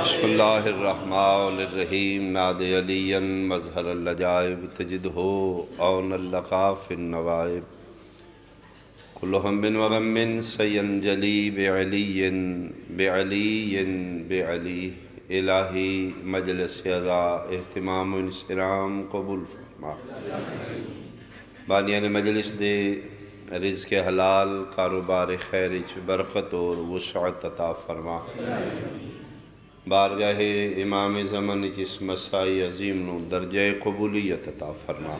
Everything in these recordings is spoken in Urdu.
بسم اللہ الرحمن الرحیم ناد علی مظہر العجائب تجدہ اون اللقاف النوائب کل ہم و غم سینجلی بعلی بعلی بعلی الہی مجلس عزا اہتمام و انصرام قبول فرما بانیان مجلس دے رزق حلال کاروبار خیر چ برکت اور وسعت عطا فرما بارگاہ امام زمن اس مسائی عظیم نو درجہ قبولیت عطا فرما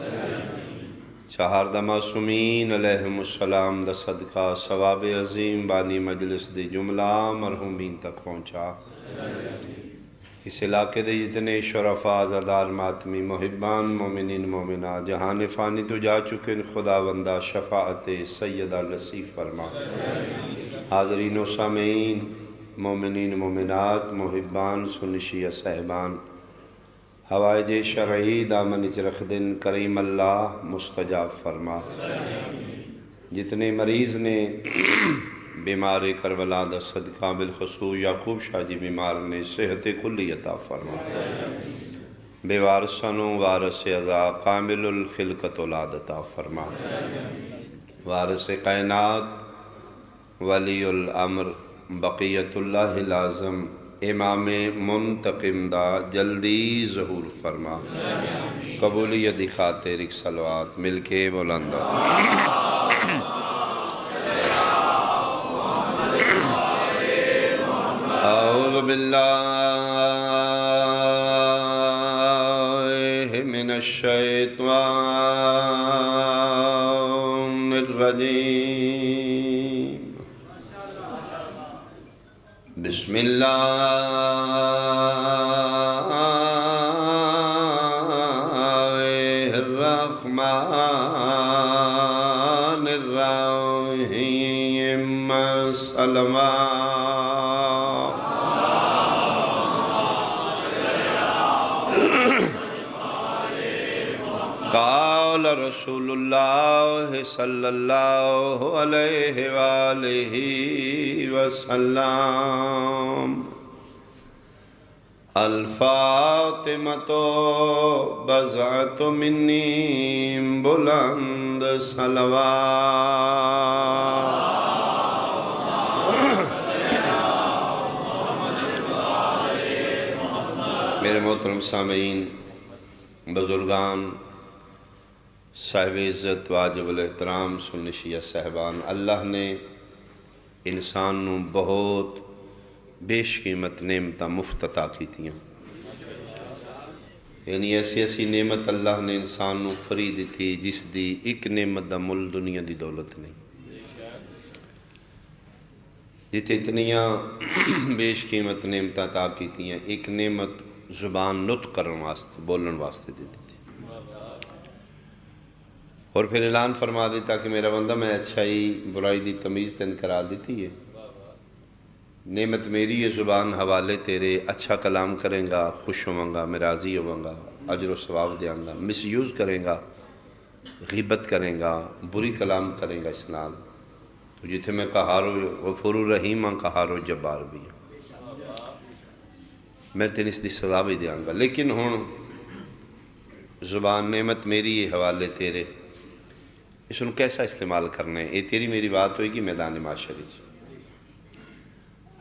چہاردہ معصومین علیہم السلام دا صدقہ ثواب عظیم بانی مجلس دے جملہ مرحومین تک پہنچا اس علاقے دے جتنے شرفاء عزادار ماتمی محبان مومنین مومنات جہان فانی تو جا چکے خدا بندہ شفاعت سیدہ نصیب فرما حاضرین و سامعین مومنین مومنات محبان سنشی صاحبان حوائج شرعی دامن رکھ دن کریم اللہ مستجاب فرما جتنے مریض نے بیمار کربلا دا صدقہ بالخصوص یعقوب شاہ جی بیمار نے صحت کلی عطا فرما بے وارثانوں وارث عزا کامل الخلقت اولاد عطا فرما وارث کائنات ولی الامر بقیت اللہ لازم امام منتقم دا جلدی ظہور فرما قبولیت دی خاطر ایک صلوات مل کے بلندہ اعوذ باللہ من الشیطان الرجیم بسم اللہ الرحمن الرحیم سلمان قال رسول اللہ صلی اللہ علیہ وآلہ وسلم الفاطمۃ بضعۃ منی بلند صلوات میرے محترم سامعین بزرگان صاحب عزت واجب الاحترام سنشیہ صاحبان اللہ نے انسان نو بہت بیش قیمت نعمتاں مفت عطا کی تھیاں یعنی ایسی ایسی نعمت اللہ نے انسان نو فری دی تھی جس دی ایک نعمت دا مل دنیا دی دولت نہیں جتے اتنیاں بیش قیمت نعمتاں عطا کی تھیاں ایک نعمت زبان نطق کرن واسطے بولن واسطے دی تھی اور پھر اعلان فرما دیتا کہ میرا بندہ میں اچھائی برائی دی تمیز تین کرا دیتی ہے نعمت میری یہ زبان حوالے تیرے اچھا کلام کریں گا خوش ہوں گا میں راضی ہوں گا اجر و ثواب دیاں گا مس یوز کریں گا غیبت کریں گا بری کلام کریں گا اس نال تو جتھے میں قہار و غفور الرحیم ہاں قہار و جبار بھی ہوں میں تین اس دی سزا بھی دیاں گا لیکن ہوں زبان نعمت میری یہ حوالے تیرے اس ان کیسا استعمال کرنا ہے یہ تیری میری بات ہوئے گی میدان معاشرے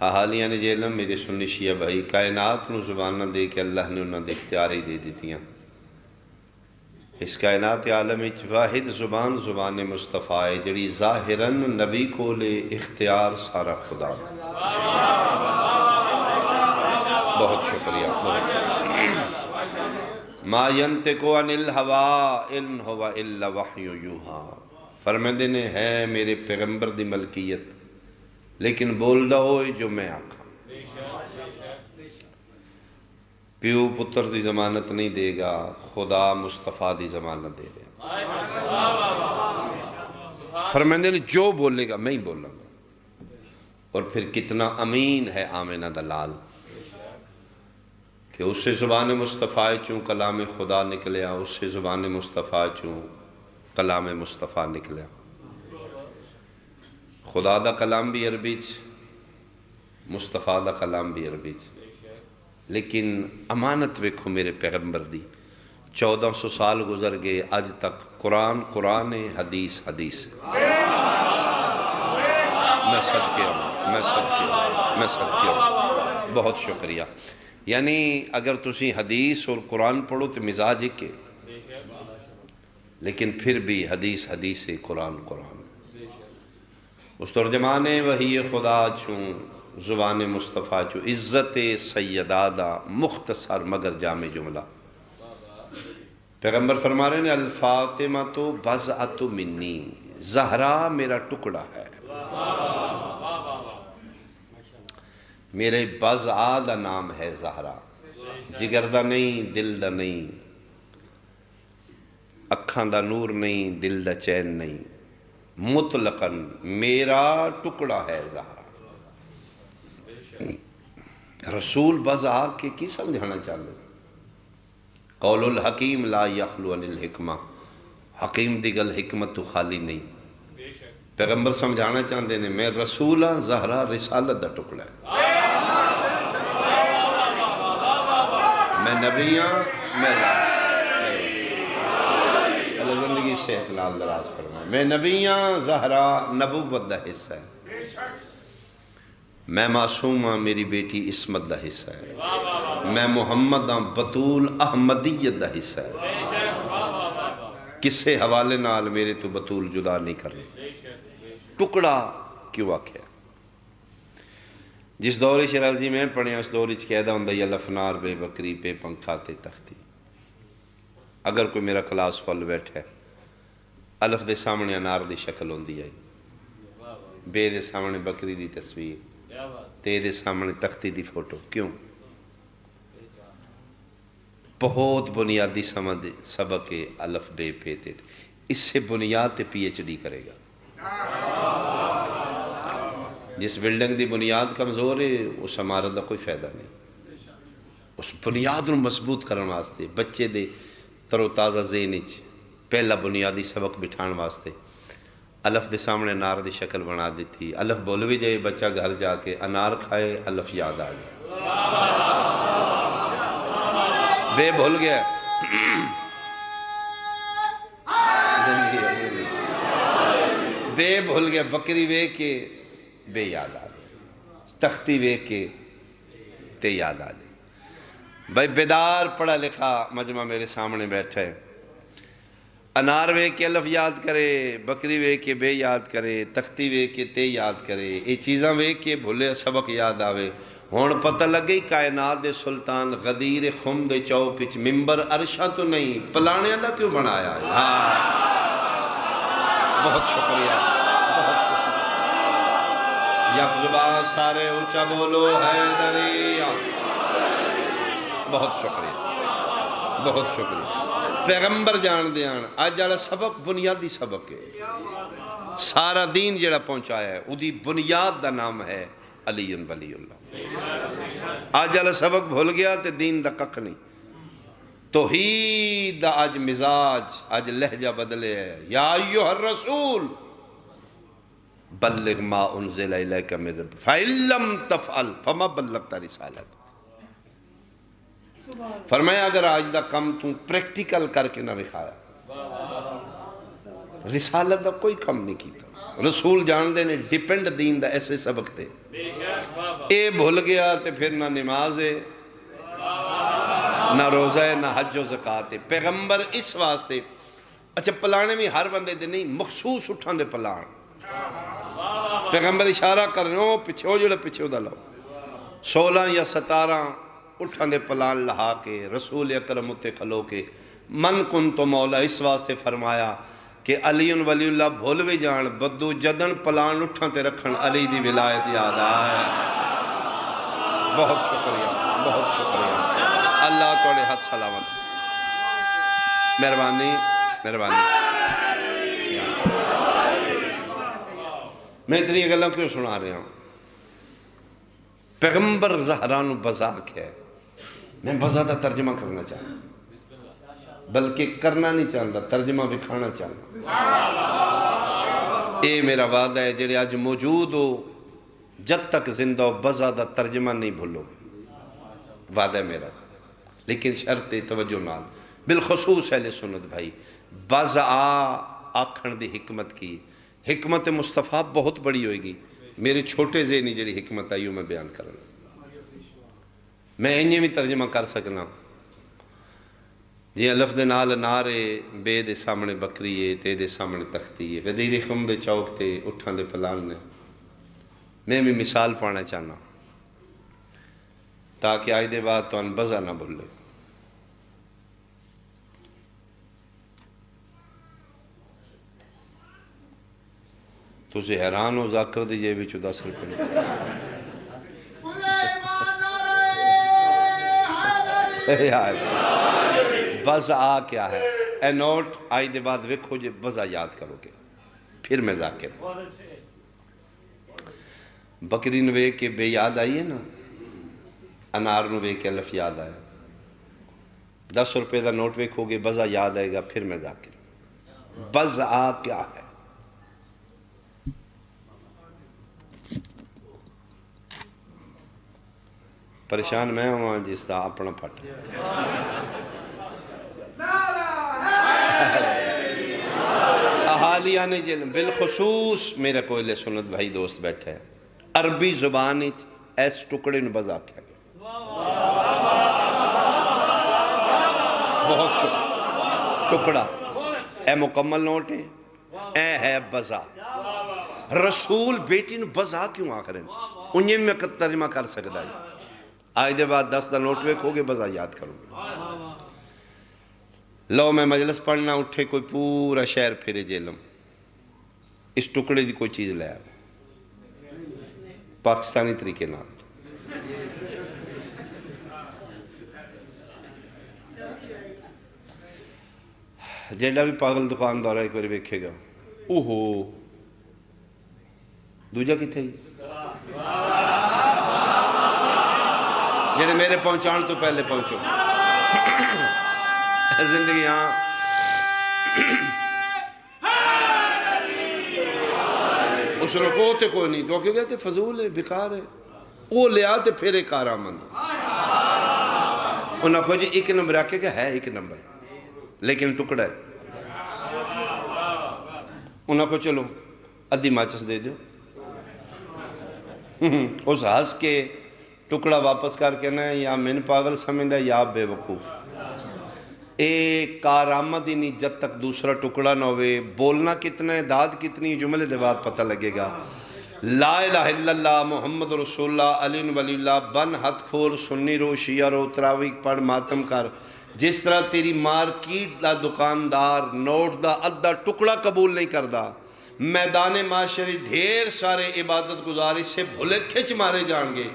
حالیہ نے جیلم میرے سنی شیعہ بھائی کائنات نو زبان نہ دے کے اللہ نے انہوں نے اختیار ہی دے دیتیاں اس کائنات عالم واحد زبان زبان مصطفیٰ ہے جڑی ظاہراً نبی کو لے اختیار سارا خدا بہت شکریہ بہت شکریہ ما ینتقو عن الہوا ان ہوا الا وحی یوہا فرمیندے نے ہے میرے پیغمبر دی ملکیت لیکن بول دا ہوئے جو میں آقا پیو پتر دی ضمانت نہیں دے گا خدا مصطفیٰ دی ضمانت دے گا فرمیندے نے جو بولے گا میں ہی بولوں گا اور پھر کتنا امین ہے آمنہ دلال کہ اس سے زبان مصطفیٰ چوں کلام خدا نکلیا اس سے زبان مصطفیٰ چوں کلام مصطفیٰ نکلیا خدا دا کلام بھی عربی مصطفیٰ دا کلام بھی عربی لیکن امانت ویکھو میرے پیغمبر دی، 1400 سال گزر گئے، اج تک قرآن قرآن ہے، حدیث حدیث ہے۔ میں صدقے ہوں، میں صدقے ہوں، میں صدقے ہوں، بہت شکریہ۔ یعنی اگر تسی حدیث اور قرآن پڑھو تو مزاج ایک ہے، لیکن پھر بھی حدیث حدیث ہے، قرآن قرآن۔ اس ترجمان وحی خدا چوں زبان مصطفیٰ چوں عزت سیدادہ مختصر مگر جامع جملہ۔ پیغمبر فرما رہے ہیں الفاطمہ تو بضعۃ منی، زہرا میرا ٹکڑا ہے، میرے بضعہ دا نام ہے زہرا، جگر دا نہیں، دل دا نہیں، اکھاں دا نور نہیں، دل دا چین نہیں، مطلقاً میرا ٹکڑا ہے زہرا۔ رسول بضعہ کے کی سمجھانا چاہتے ہیں؟ قول الحکیم لا یخلو عن الحکمہ، حکیم دی گل حکمت تو خالی نہیں۔ پیغمبر سمجھانا چاہتے ہیں میں رسول ہاں، زہرا رسالت دا ٹکڑا ہے، میں نبی ہاں، میں اللہ زندگی صحت نال دراز فرمائے، میں نبی ہاں، زہرا نبوت دا حصہ ہے، میں معصوم ہاں، میری بیٹی عصمت دا حصہ ہے، میں محمد ہاں، بطول احمدیت دا حصہ ہے، کسے حوالے نال میرے تو بطول جدا نہیں کرے۔ ٹکڑا کیوں آکھیا؟ جس دور شرازی میں پڑھیں اس دور قیدہ ہوں یا لفنار بے بکری پہ پنکھاتے تختی۔ اگر کوئی میرا کلاس فل بیٹھا ہے، الف دے سامنے انار دی شکل ہوندی ہے، بے دے سامنے بکری دی تصویر، تے دے سامنے تختی دی فوٹو، کیوں؟ بہت بنیادی سبق ہے الف بے پے تے، اس سے بنیاد تے پی ایچ ڈی کرے گا۔ جس بلڈنگ دی بنیاد کمزور ہے اس عمارت دا کوئی فائدہ نہیں۔ اس بنیاد نو مضبوط کرن واسطے بچے دے ترو تازہ ذہن وچ پہلا بنیادی سبق بٹھان واسطے الف دے سامنے انار دی شکل بنا دیتی، الف بول بھی جائے بچہ گھر جا کے انار کھائے الف یاد آ جائے، بے بھول گیا بے بھول گیا، بکری وے کے بے یاد آ جائے، تختی وے کے تے یاد آ جائے۔ بھائی بیدار پڑھا لکھا مجمع میرے سامنے بیٹھا ہے، انار وے کے الف یاد کرے، بکری وے کے بے یاد کرے، تختی وے کے تے یاد کرے، یہ چیزاں وے کے بھولے سبق یاد آوے۔ ہون پتہ لگئی کائنات دے سلطان غدیر خم دے چوک وچ ممبر عرشاں تو نہیں، پلانے دا کیوں بنایا ہے؟ بہت شکریہ، بہت شکریہ۔ یک زبان سارے اونچا بولو حیدریہ، بہت شکریہ، بہت شکریہ۔ پیغمبر جان دیان آج جاڑا سبق بنیادی سبق ہے، سارا دین جڑا پہنچایا ہے وہ دی بنیاد دا نام ہے علی ولی اللہ۔ آج جاڑا سبق بھول گیا تے دین دا ککھ نہیں۔ توحید دا آج مزاج، آج لہجہ بدلے ہے، یا ایوہ الرسول بلغ ما انزل الیک من رب فَإِن لَّمْ تَفْعَلْ فَمَا بَلَّغْتَ رِسَالَتَهُ۔ فرمایا اگر آج دا کم تو پریکٹیکل کر کے نہ دکھایا، رسالت دا کوئی کم نہیں کیتا۔ رسول جان دے نے ڈیپینڈ دین دا ایسے سبق تے، اے بھول گیا تے پھر نہ نماز ہے، نہ روزہ ہے، نہ حج و زکاة ہے۔ پیغمبر اس واسطے اچھا پلانے میں ہر بندے دے نہیں، مخصوص اٹھان دے پلان۔ پیغمبر اشارہ کر رہے ہو پچھو جڑے پچھو دا لو 16 یا 17 اٹھان دے پلان لہا کے رسول اکرم اتے کھلو کے من کن تو مولا اس واسطے فرمایا کہ علی ولی اللہ بھول بھی جان بدو جدن پلان اٹھان تے رکھن علی دی ولایت یاد آئے۔ بہت شکریہ، بہت شکریہ، اللہ توڑے حد سلامت، مہربانی مہربانی۔ میں اتنی گلوں کیوں سنا رہا ہوں؟ پیغمبر زہران بزاک ہے، میں بزادہ ترجمہ کرنا چاہتا، بلکہ کرنا نہیں چاہتا، ترجمہ دکھانا چاہتا۔ اے میرا وعدہ ہے جڑے آج موجود ہو، جب تک زندہ ہو بزادہ ترجمہ نہیں بھولو گے، وعدہ ہے میرا، لیکن شرط توجہ نال بالخصوص اہل سنت بھائی بز آکھن دی حکمت کی، حکمت مصطفیٰ بہت بڑی ہوئے گی، میرے چھوٹے ذہنی جڑی حکمت آئی میں بیان کرنا، میں انہیں بھی ترجمہ کر سکنا جی لفظ نال نارے بے دے سامنے بکری ہے تے دے سامنے تختی ہے غدیری خم دے چوک تے اٹھان دے پلان نے، میں بھی مثال پانا چاہنا تاکہ آج دے بعد تو ان بزا نہ بھولے۔ تو سے حیران ہو ذاکر دی جے بھی 10 روپے بزا کیا ہے؟ اے نوٹ آج دے بعد ویکھو جے بزا یاد کرو گے پھر میں ذاکر بکری نوے کے بے یاد آئی ہے نا، انار نوے کے الف یاد آئے، 10 روپے دا نوٹ ویکھو گے بزا یاد آئے گا پھر میں ذاکر۔ بزا کیا ہے؟ پریشان میں ہوں جس دا اپنا پھٹ احالیہ نے جلم بالخصوص میرے کوئلے سنت بھائی دوست بیٹھے ہیں، عربی زبانی ایس ٹکڑے نے بزا کیا گیا، بہت شکر ٹکڑا اے مکمل نوٹ ہے، اے ہے بزا۔ رسول بیٹی نے بزا کیوں آخر ہیں انہیں میں ترجمہ کر سکتا ہے، آج دے بعد 10 دا نوٹ ویکھو گے بزا یاد کرو گے۔ لو میں مجلس پڑھنا اٹھے کوئی پورا شہر پھرے جیلم اس ٹکڑے دی کوئی چیز لے آئے پاکستانی طریقے نال، جیڑا بھی پاگل دکاندار ایک باری ویکھے گا اوہو دوجہ کی تھے جنہیں میرے پہنچان تو پہلے پہنچو زندگی ہاں اس رکو تے کوئی نہیں تو کہ گئے فضول ہے بیکار ہے وہ لے آتے پھر ایک آرامند انہوں نے کہا جی ایک نمبر آکے کہ ہے ایک نمبر لیکن ٹکڑا ہے، انہوں نے کہا چلو ادھی ماچس دے دیو، اس ہنس کے ٹکڑا واپس کر کے نا یا من پاگل سمجھتا یا بے وقوف، ایک کارآمد ہی نہیں جب تک دوسرا ٹکڑا نہ ہوئے، بولنا کتنا ہے داد کتنی جملے دے بعد پتہ لگے گا۔ لا الہ الا اللہ محمد رسول اللہ علی ولی اللہ بن ہتھ کھول سنی رو شیعہ رو تراویح پڑھ ماتم کر، جس طرح تیری مارکیٹ دا دکاندار نوٹ دا ادھا ٹکڑا قبول نہیں کردہ، میدان معاشری ڈھیر سارے عبادت گزاری سے بھلے کھچ مارے جان گے،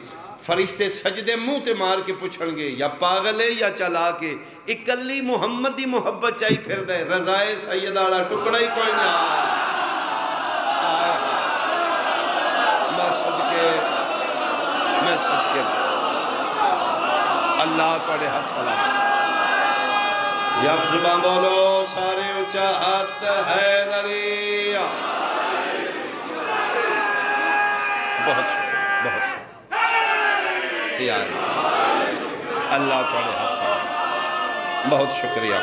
فرشتے سجدے منہ تے مار کے پوچھن گے یا پاگل ہے یا چلا کے اکلی محمد دی محبت چاہی پھر دے رضائے سیدالا ٹکڑا ہی کوئی نہ میں صدقے اللہ توڑے ہر سلام یک زبان بولو سارے اچھا ہاتھ حیدری بہت شکر بہت شکر اللہ تعالی حسن بہت شکریہ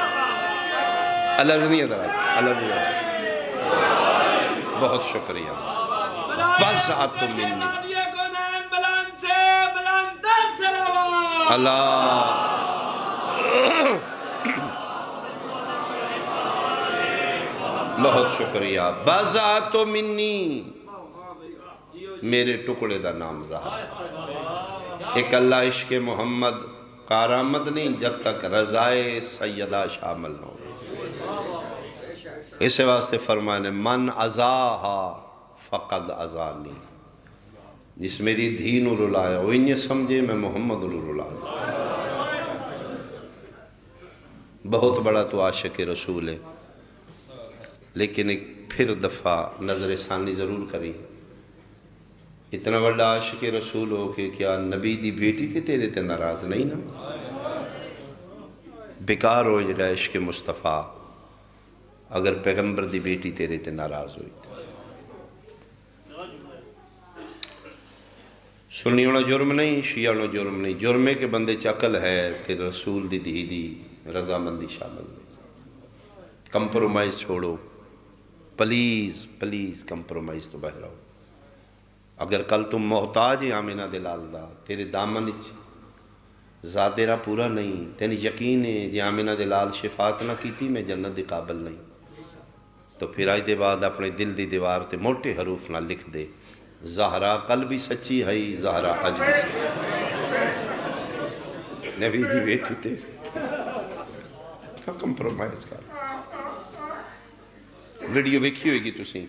اللہ دنیا درہ اللہ دنیا بہت شکریہ بس آتو منی اللہ بہت شکریہ بس آتو منی میرے ٹکڑے دا نام زہر ایک اللہ عشق محمد کارآمد نہیں جب تک رضائے سیدہ شامل ہو، اسے واسطے فرمانے من ازاہا فقد ازانی، جس میری دین رلایا وہ انہیں سمجھے میں محمد رلایا، بہت بڑا تو عاشق رسول ہے لیکن ایک پھر دفعہ نظر ثانی ضرور کریں، اتنا بڑا عاشق رسول ہو کہ کیا نبی دی بیٹی تھے تیرے تے ناراض نہیں نا، بیکار ہو جگہ عشق مصطفیٰ اگر پیغمبر دی بیٹی تیرے تے ناراض ہوئی تھی۔ سنی ہونا جرم نہیں، شیعہ ہونا جرم نہیں، جرم ہے کہ بندے چکل ہے تے رسول دی دھی دی رضامندی شامل ہے۔ کمپرومائز چھوڑو، پلیز پلیز کمپرومائز تو باہر آؤ۔ اگر کل تم محتاج ہے آمینہ دلال دا، تیرے دامن ذات تیرا پورا نہیں، تین یقین ہے جی آمینہ دلال شفاعت نہ کیتی میں جنت دے قابل نہیں، تو پھر آج دے بعد اپنے دل دی دیوار تے موٹے حروف نہ لکھ دے، زہرا کل بھی سچی ہے، زہرا اج بھی سچی، نبی دی بیٹی تے کمپرومائز کر۔ ویڈیو ویکھی ہوئے گی تسی،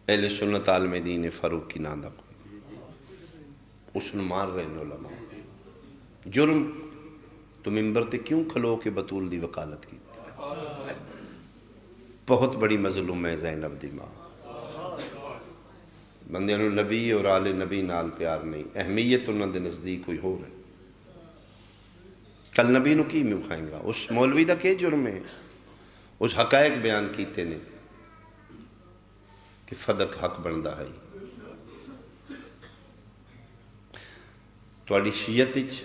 اہل سنت عالم دین فاروق کی ناندہ کو اس نے مار رہے ہیں علماء۔ جرم تو ممبر تے کیوں کھلو کے بطول دی وکالت کی؟ بہت بڑی مظلوم ہے زینب دی ماں۔ بندے انہوں نبی اور آل نبی نال پیار نہیں، اہمیت انہوں دے نزدیک کوئی ہو رہے۔ کل نبی نو کی میں کھائیں گا؟ اس مولوی دا کہ جرم ہے؟ اس حقائق بیان کیتے نے کہ فدق حق بندہ ہے۔ توڑی شیعت اچ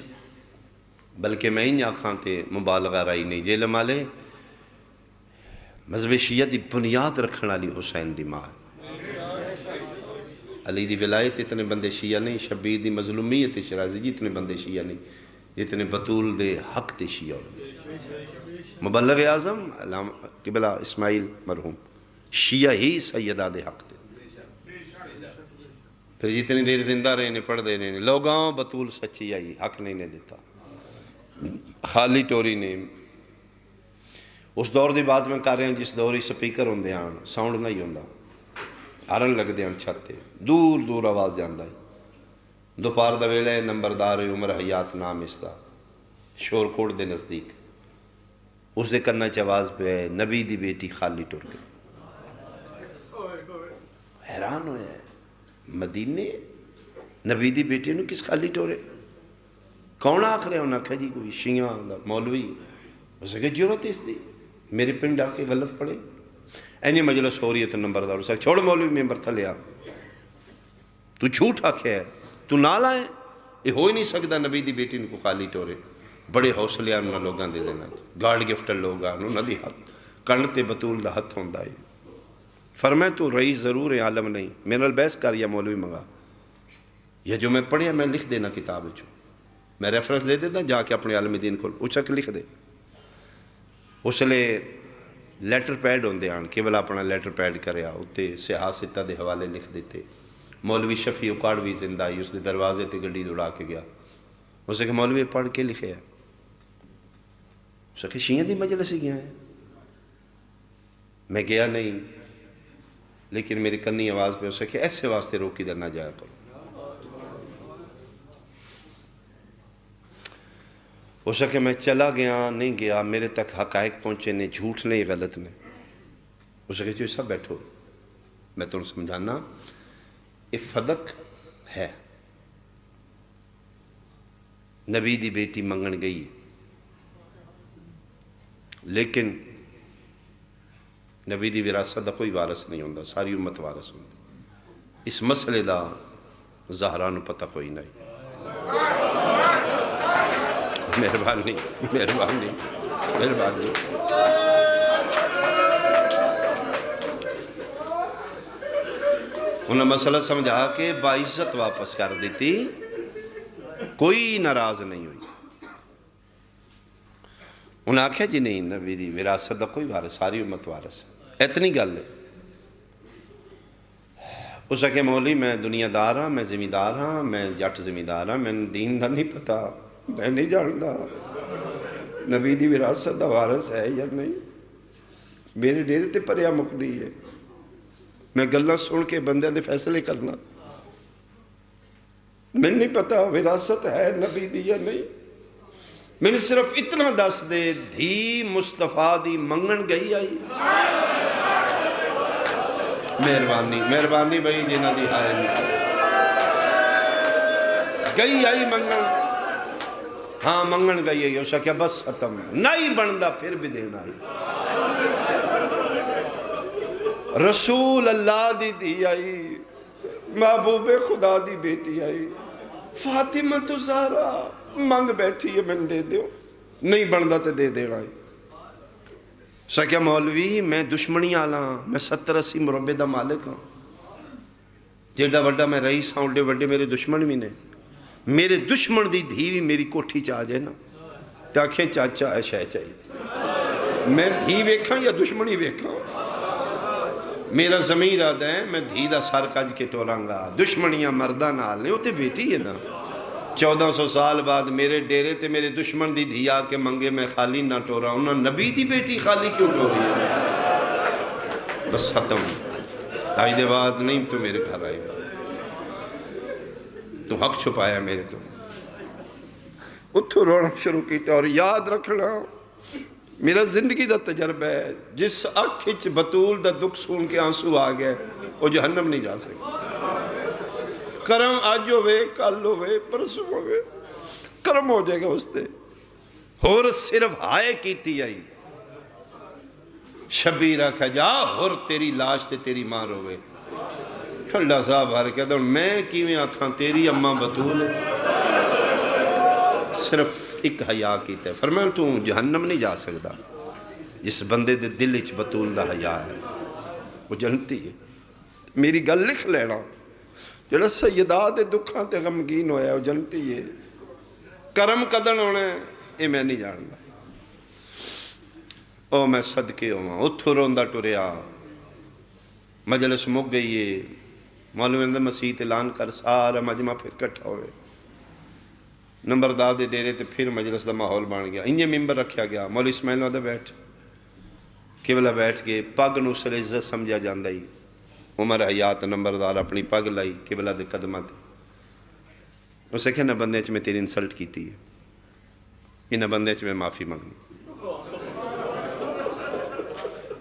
بلکہ میں ہی آکھاں تے مبالغہ رائی نہیں، جیل مالے مذہب شیعت دی بنیاد رکھن والی حسین دی ماں ہے۔ علی دی ولایت اتنے بندے شیعہ نہیں، شبیر دی مظلومیت شرازی جی اتنے بندے شیعہ نہیں جتنے بطول دے حق تے شیعہ ہوئے۔ مبلغ اعظم قبلہ اسماعیل مرحوم شیعہ ہی سیدہ دے حق تے، پھر جتنی دیر زندہ رہے نے پڑھ دے رہے نے لوگاں بطول سچی آئی حق نہیں نے دیتا۔ خالی ٹوری نے اس دور دی بات میں کر رہے ہیں جس دور ہی سپیکر ہوندے ہیں، ساؤنڈ نہیں ہوندا، ہارن لگ دے ہیں چھت تے، دور دور آواز جاندا ہے۔ دوپہر دا ویلے نمبردار عمر حیات نام اس دا شور کوٹ دے نزدیک، اس دے کرنا چ آواز پہ ہے نبی دی بیٹی خالی ٹر گئی۔ حیران ہویا ہے مدینے نبی دی بیٹی نو کس خالی ٹورے؟ کون آخ رہے ہونا کہ جی کوئی شیعہ دا مولوی، اسے کہ جرت اس دی میرے پنڈ آ کے غلط پڑے اینی مجلس ہو رہی ہے تو نمبردار اسے چھوڑ مولوی ممبر تھلے آ، تو جھوٹ آکھے ہے، تو نال آئے، یہ ہو ہی نہیں سکتا نبی دی بیٹی کو خالی ٹورے۔ بڑے حوصلے انہوں نے لوگاں دے دینا، گارڈ گفٹر لوگ انہوں نے ہاتھ کنڈ تے بطول دا ہاتھ ہوندہ ہے۔ فرمائے تو رئیس ضرور ہے عالم نہیں، میرے نال بحث کر یا مولوی منگا، یہ جو میں پڑھیا میں لکھ دینا کتاب چو، میں ریفرنس دے دیتا جا کے اپنے عالم دین کو اچھا لکھ دے۔ اس لئے لیٹر پیڈ ہوندے آن کیول اپنا لیٹر پیڈ کریا اتے سیاہ ستہ دے حوالے لکھ دیتے۔ مولوی شفیع اکاڑوی زندہ آئی، اس دے دروازے تے گڈی دوڑا کے گیا، اسے کہ مولوی پڑھ کے لکھے ہے، اسے کہ شیعہ دی مجلس ہی گیا ہے، میں گیا نہیں لیکن میری کنی آواز پہ اسے کہ ایسے واسطے روکی در نہ جایا کرو۔ اسے کہ میں چلا گیا نہیں گیا، میرے تک حقائق پہنچے نہیں، جھوٹ نہیں غلط نہیں۔ اسے کہ جو سب بیٹھو میں تمہیں سمجھانا، یہ فدق ہے، نبی دی بیٹی منگن گئی ہے لیکن نبی دی وراثت دا کوئی وارث نہیں ہوندہ، ساری امت وارث ہوندی۔ اس مسئلے دا زہرا نو پتہ کوئی نہیں۔ مہربانی مہربانی مہربانی۔ انہوں نے مسئلہ سمجھا کے باعزت واپس کر دیتی، کوئی ناراض نہیں ہوئی۔ انہوں نے آکھا جی نہیں نبی دی وراثت دا کوئی وارث، ساری امت وارث ہے، اتنی گل ہے۔ اس کہ مولوی میں دنیا دار ہاں، میں زمیندار ہاں، میں جٹ زمیندار ہاں، میں دین دا نہیں پتا، میں نہیں جانتا نبی دی وراثت دا وارث ہے یا نہیں، میرے ڈیرے تے پریا مقدی ہے، میں گلہ سن کے بندے دے فیصلے کرنا، میں نہیں پتا وراثت ہے نبی دی یا نہیں۔ میں نے صرف اتنا دس دے دھی مصطفیٰ دی منگن گئی آئی۔ مہربانی مہربانی بھائی جنہ دی آئے نہیں گئی آئی منگن، ہاں منگن گئی آئی، اسا کیا بس ختم نہیں بندہ پھر بھی دینا آئی۔ رسول اللہ دی دی آئی، محبوب خدا دی بیٹی آئی فاطمہ تو زہرا منگ بیٹھی ہے میں دے دیو نہیں بندا تے دے دینا ہے سکیا مولوی میں دشمنی آلا میں 70-80 مربع دا مالک ہوں جیڑا وڈا میں رئیس ہوں وڈے میرے دشمن بھی نے میرے دشمن دی دھی بھی میری کوٹھی چاہ جائے نا تے آنکھیں چاچا ہے شہ چاہیے میں دھی ویکھاں یا دشمنی ویکھاں میرا ضمیر آدھا ہے میں دھی دا سر کج کے ٹوراں گا دشمنیاں مردہ نال نے وہ تے بیٹی ہے نا 1400 سال بعد میرے ڈیرے تے میرے دشمن دی دھی آ کے منگے میں خالی نہ ٹورا انہاں نبی دی بیٹی خالی کیوں ٹوری ہے بس ختم آئی دے بعد نہیں تو میرے گھر آئی تو حق چھپایا میرے تو اتھو رونا شروع کیتا اور یاد رکھنا میرا زندگی دا تجربہ ہے جس اکھچ بطول دا دکھ سون کے آنسو آ گئے وہ جہنم نہیں جا سکتا کرم آج ہوئے کل ہوئے پرسوں ہوئے کرم ہو جائے گا اس تے اور صرف ہائے کیتی آئی شبیرہ کھا جا اور تیری لاش تے تیری ماں روئے ٹھنڈا صاحب ہر کہتا ہوں میں کیویں آکھاں تیری اماں بطول ہے صرف ایک حیاء کیتا ہے فرمائیں تو جہنم نہیں جا سکتا جس بندے دے دل اچ بطول دا حیاء ہے وہ جنتی ہے میری گل لکھ لینا جڑا سیدہ دے دکھاں تے غمگین ہویا ہے وہ جنتی ہے کرم قدر ہونا ہے یہ میں نہیں جانتا او میں صدقے ہوں اتھو روندہ ٹوریا مجلس مک گئی ہے مولوی نے مسیح اعلان کر سارا مجمع پھر کٹھا ہوئے نمبردار دے ڈیرے تے پھر مجلس دا ماحول بن گیا انجے ممبر رکھیا گیا مولوی اسماعیل وعدہ بیٹھ قبلہ بیٹھ کے پگ نو سر عزت سمجھا جاندہ ہی عمر حیات نمبردار اپنی پگ لائی قبلہ دے قدمہ دے اسے کہ نہ بندے چ میں تیری انسلٹ کیتی ہے یہ نہ بندے چ میں معافی مانگنی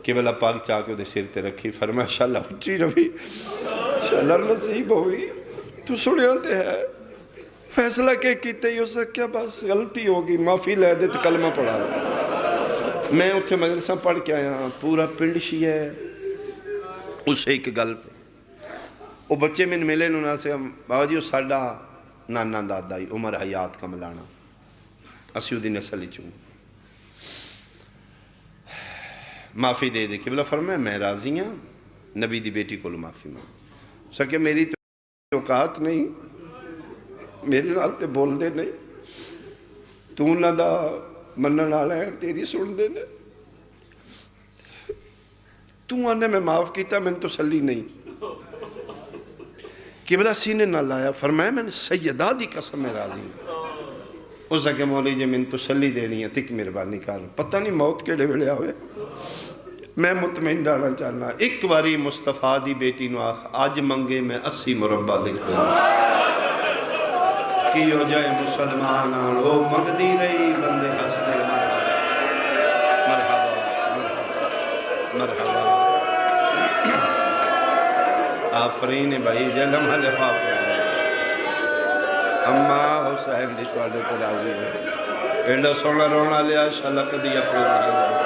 قبلہ پاک چاہ کے دے سر تے رکھی فرمایا شاءاللہ اچھی روی شاءاللہ نصیب ہوئی تو سنیاں تے ہے فیصلہ کہ کیتے ہی اسے کیا بس غلطی ہوگی معافی لے دے تو کلمہ پڑھا میں اتھے مجلسہ پڑھ کے آیا پورا پنڈ شی ہے اسے ایک غلط وہ بچے من ملے نونا سے بابا جی وہ ساڑھا نانا دادائی عمر حیات کا ملانا اسیو دی نسلی چون معافی دے دے قبلہ فرمائے میں راضی ہوں نبی دی بیٹی کو معافی مانگ سکے میری تو اوقات نہیں میرے نال تے بول دے نہیں تو نہ دا منن والا ہے تیری سن دے نے تو آنے میں معاف کیتا میں نے تسلی نہیں قبلہ سینے نہ لایا فرمایا میں نے سیدہ دی قسم میں راضی ہوں اس کہ مولی جی میں نے تسلی دینی ہے تک مہربانی کر پتہ نہیں موت کے ڈیوڑے ہوئے میں مطمئن ڈانا چاہنا ایک باری مصطفیٰ دی بیٹی نو آخ آج منگے میں 80 مربع لکھ دوں کی ہو جائے مسلمان وہ مگدی رہی بندے ہستے مرحبا مرحبا آفرین بھائی جلم حلفہ پہ اماں حسین دی توڑے ترازی ہے ایڈا سونا رونا لیا شاءاللہ کدی اپنے رہے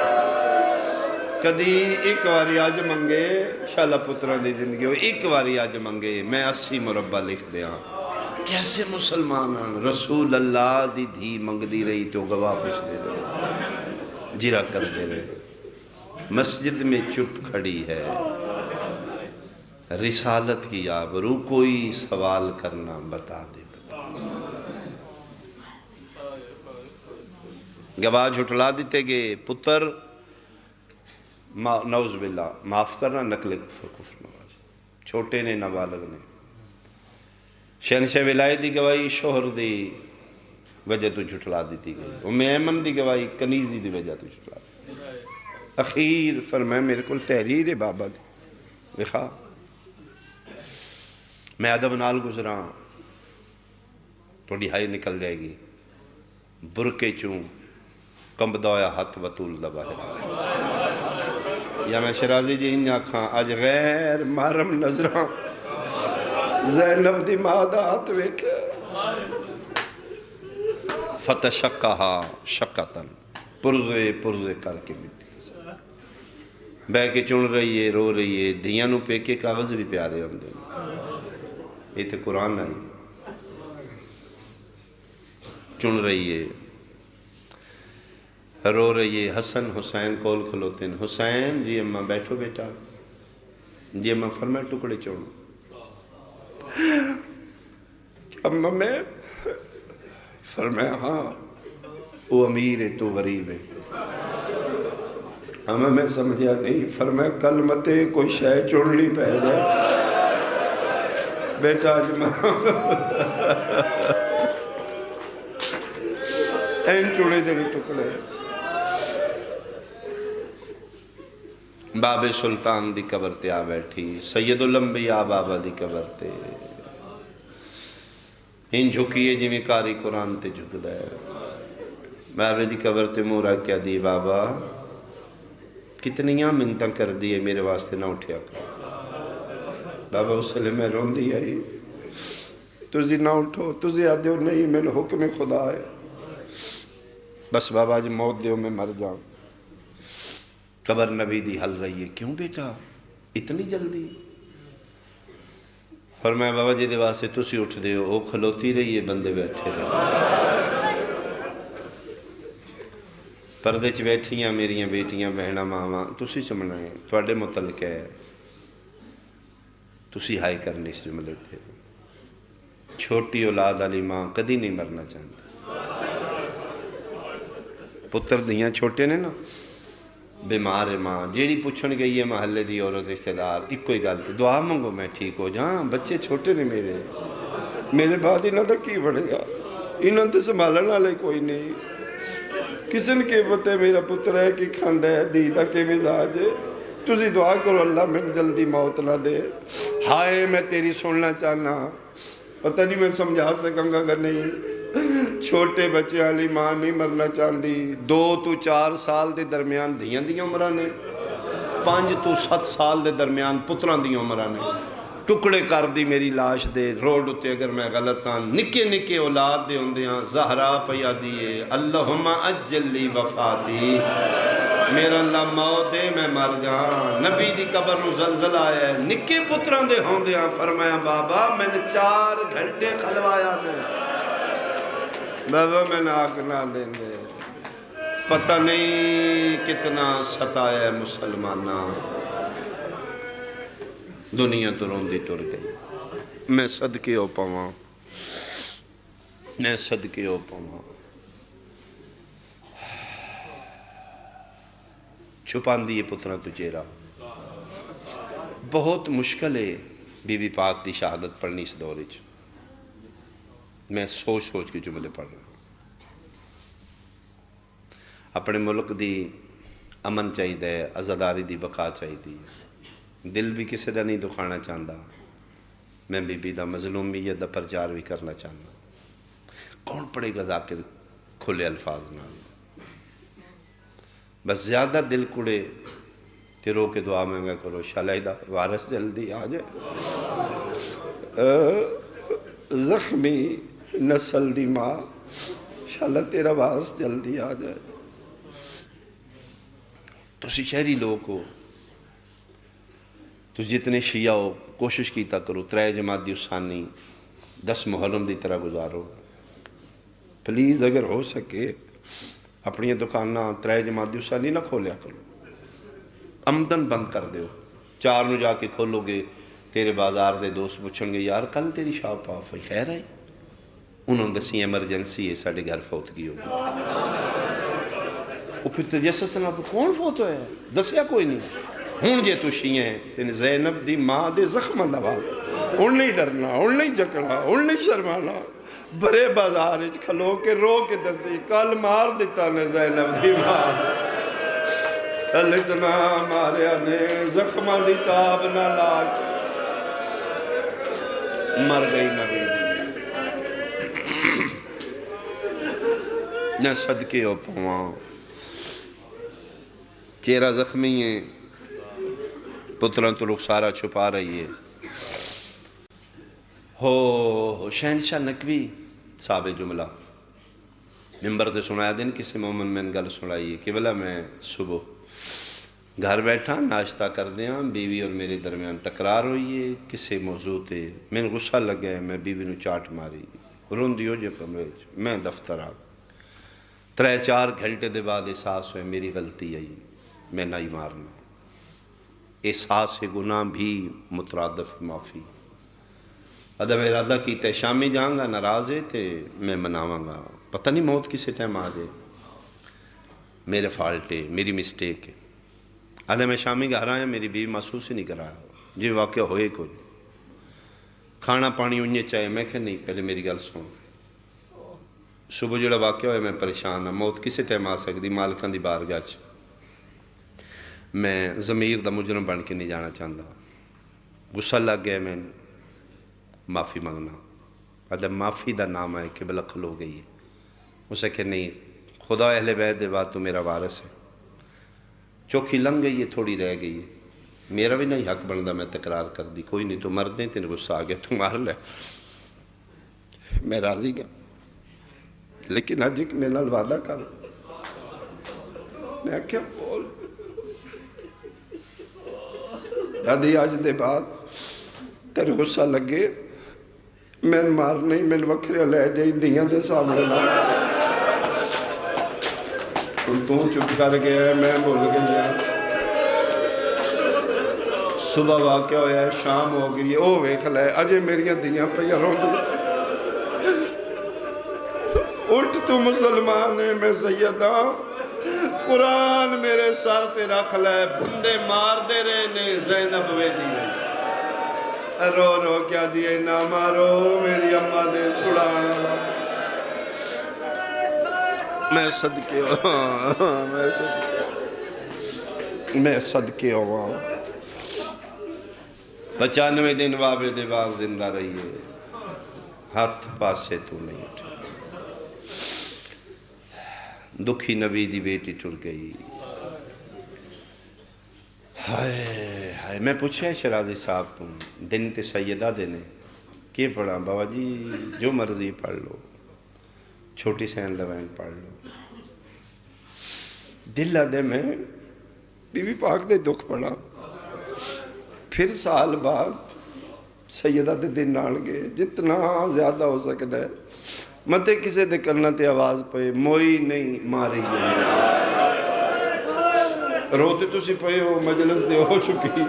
کدی ایک واری آج منگے شاءاللہ پتران دی زندگی ہو ایک واری آج منگے میں 80 مربع لکھ دیا کیسے مسلمان رسول اللہ دی دھی منگ دی رہی تو گواہ پوچھ دے رہے جیرہ کر دے رہے مسجد میں چپ کھڑی ہے رسالت کی آبرو کوئی سوال کرنا بتا دے گواہ جھٹلا دیتے گئے پتر نعوذ باللہ معاف کرنا نقل کفر نواز چھوٹے نے نابالغ نے شہنشاہ ولایت دی گواہی شوہر دی وجہ تو جھٹلا دیتی گئی ام ایمن دی گواہی کنیزی دی وجہ تو جھٹلا دیتی اخیر فرمائے میرے کل تحریر بابا دی وخا میں ادب نال گزراں تھوڑی ہائی نکل جائے گی برکے چوں کمب دویا ہاتھ بطول دبا ہے یا میں شرازی جی انجا آکھاں آج غیر محرم نظراں زینب دی مادات ویکھے فتشقہا شقتن پرزے کر کے مٹی بہ کے چن رہی ہے رو رہی ہے دھیاں نو پے کے کاغذ بھی پیارے ہوندے یہ تو قرآن آئی چن رہی ہے، رو رہی ہے۔ حسن حسین کول کھلوتے ہیں، حسین جی اماں بیٹھو بیٹا، جی اماں فرمائے ٹکڑے چوڑو، اماں میں فرمایا ہاں وہ امیر ہے تو غریب ہے، اماں میں سمجھا نہیں، فرمایا کل متے کوئی شے چڑنی پہ جائے بیٹا جمع این چوڑے دے ٹکڑے۔ باب سلطان دی قبر تے آ بیٹھی، سید الانبیاء بابا دی قبر تے ان جھکیے جی میں کاری قرآن تے جھک دے، بابے دی قبر تے مورا کیا دی بابا کتنیاں منتاں کر دیئے میرے واسطے نہ اٹھیا کر، بابا اس لئے میں رون دی آئی، تجھے نہ اٹھو، تجھے آدھے ہو نہیں میں حکم خدا ہے، بس بابا جی موت دیو میں مر جاؤں۔ قبر نبی دی حل رہی ہے، کیوں بیٹا اتنی جلدی؟ فرمایا بابا جی دے واسطے تسی اٹھ دے ہو، وہ کھلوتی رہی ہے بندے بیٹھے رہے، پردے چ بیٹھیاں میریاں بیٹیاں بہناں ماواں، تسی سمجھنا ہے تواڈے متعلق ہے، تسی ہائی کرنے اس جملے تھے۔ چھوٹی اولاد علی ماں کدی نہیں مرنا چاہتا، پتر دیاں چھوٹے نے نا بیمار ہے ماں، جیڑی پوچھن گئی ہے محلے دی عورت رشتہ دار ایک کوئی گل تے دعا منگو میں ٹھیک ہو جاں، بچے چھوٹے نے میرے بعد انہاں دا کی بڑھے گا، انہاں تے سنبھالن والے کوئی نہیں، کسی نے کہ پتہ ہے میرا پتر ہے کہ کھاندا ہے دیدہ کے مزاج ہے، تسی دعا کرو اللہ میں جلدی موت نہ دے، ہائے میں تیری سننا چاہنا، پتہ نہیں میں سمجھا سکوں گا اگر نہیں، چھوٹے بچے والی ماں نہیں مرنا چاہتی، 2 تو 4 سال دے درمیان دیاں عمرہ نے، 5 تو 7 سال دے درمیان پتران دی عمرہ نے، ٹکڑے کر دی میری لاش دے روڈ اتے اگر میں غلط ہاں، نکے نکے اولاد دے ہوندے ہاں، زہرا پیا دیئے اللہم اجل لی وفاتی، میرا اللہ موت دے میں مر جاں، نبی دی قبر نو زلزلہ آیا ہے، نکے پتران دے ہوندے ہاں، فرمایا بابا میں نے 4 گھنٹے کھلوایا نے، بابا میں نے آگ نہ دیں گے، پتہ نہیں کتنا ستایا ہے مسلمانہ، دنیا تو روندی ٹر گئی، میں صدقے ہو پاواں، میں صدقے ہو پاواں، چھپان دیئے پتران تو چہرہ، بہت مشکل ہے بی بی پاک دی شہادت پڑھنی اس دور وچ، میں سوچ سوچ کے جملے پڑھ رہا ہوں، اپنے ملک دی امن چاہیے، عزاداری دی بقا چاہیے، دل بھی کسی دا نہیں دکھانا چاہتا، میں بی بی دا مظلومیت دا پرچار بھی کرنا چاہتا، کون پڑے گا ذاکر کھلے الفاظ نال، بس زیادہ دل کڑے تے رو کے دعا مانگا کرو شالیدہ وارث جلدی آ جائے، زخمی نسل دی ماں شاءاللہ تیرا وارث جلدی آ جائے، تسی شہری لوگ ہو، تو جتنے شیعہ ہو کوشش کیتا کرو 3 جماعت دی اسانی 10 محرم دی طرح گزارو، پلیز اگر ہو سکے اپنی دکانہ 3 جماعت دی اسانی نہ کھولیا کرو، آمدن بند کر دیو، 4 نو جا کے کھولو گے، تیرے بازار دے دوست پوچھیں گے یار کل تیری شاپ آف ہے خیر ہے، انہوں نے دسی ایمرجنسی ہے ساڑھے گھر فوتگی ہوگی، وہ پھر تجسس نہ کون فوت ہویا ہے دسیا کوئی نہیں، ہون جے تو شیعہ ہیں تین زینب دی ماں دے زخم اندواز، ان نہیں ڈرنا، ان نہیں جکڑا، ان نہیں شرمانا، بڑے بازار اچھ کھلو کے رو کے دسی کل مار دیتا نے زینب دی ماں، کل اتنا ماریا نے زخمہ دی تاب نہ لاج، مر گئی نبی دی نہ صدقے ہو پواں، چہرہ زخمی ہے، پتران تو رخسارہ چھپا رہی ہے، ہو شہنشاہ نقوی صاحب جملہ ممبر تے سنایا دن کسی مومن میں گل سنائی کہ بلا میں صبح گھر بیٹھا ناشتہ کر دیا، بیوی اور میرے درمیان تکرار ہوئی ہے کسے موضوع تے، میں غصہ لگ گیا، میں بیوی نو چاٹ ماری، روندی ہو جو کمرے میں دفتر آ 3-4 گھنٹے دے بعد احساس ہوئے میری غلطی آئی، میں نہیں مارنا، احساس گناہ بھی مترادف معافی، ادھا میں ارادہ کیتا ہے شامی جاؤں گا، ناراض ہے تے میں مناواں گا، پتہ نہیں موت کسے ٹائم آ جائے، میرے فالٹ ہے، میری مسٹیک ہے، ادھا میں شامی گھر آیا، میری بیوی محسوس ہی نہیں کرایا جی واقعہ ہوئے کوئی، کھانا پانی انہیں چاہے، میں کہ نہیں پہلے میری گل سن، صبح جڑا واقعہ ہوئے میں پریشان ہوں، موت کسے ٹائم آ سکتی، مالکاں دی بارگاہ چ میں ضمیر دا مجرم بن کے نہیں جانا چاہتا، غصہ لگ گیا، میں معافی منگنا، ادھا معافی دا نام ہے کہ بلا کھلو گئی ہے، اسے کہ نہیں خدا اہل بیت دے بعد تو میرا وارث ہے، چوکھی لنگ گئی ہے، تھوڑی رہ گئی ہے، میرا بھی نہیں حق بندا، میں تکرار کر دی، کوئی نہیں تو مرد ہیں، تین غصہ آ گیا تو مار لے، میں راضی گیا، لیکن آج ایک میں نال وعدہ کر، میں کیا بول دادی آج دے بعد تین غصہ لگے، میں مار نہیں، میں وکھرے لے جائیں دیاں دے سامنے نہ، تو چپ کر گیا ہے، میں بول گیا، صبح واقعہ ہویا ہے، شام ہو گئی ہے، او ویکھ لے اجے میریاں دیاں پہ روندی، اٹھ تو مسلمان ہے، میں سیدہ قرآن میرے سر تے رکھ لے، بندے مار دے رہے نے، زینب وے دی گئی، رو رو کیا دیئے نہ مارو میری اماں دے چھڑانا، میں صدقے ہوا، میں صدقے ہوا، 95 دن وابے دے بعد زندہ رہی ہے، ہاتھ پاسے تو نہیں اٹھا، دکھی نبی دی بیٹی ٹر گئی، ہائے ہائے، میں پوچھا ہے شرازی صاحب تم دن تے سیدہ دینے کی پڑھا، بابا جی جو مرضی پڑھ لو، چھوٹی سین لوین پڑھ لو، دل آدھے میں بی بی پاک دے دکھ پڑھا، پھر سال بعد سیدہ دے دن نال گئے، جتنا زیادہ ہو سکتا ہے، متے کسے دے کرنا تے آواز پہ، موئی نہیں ماری گئی، روتے تو سی پہ ہو، مجلس دے ہو چکی،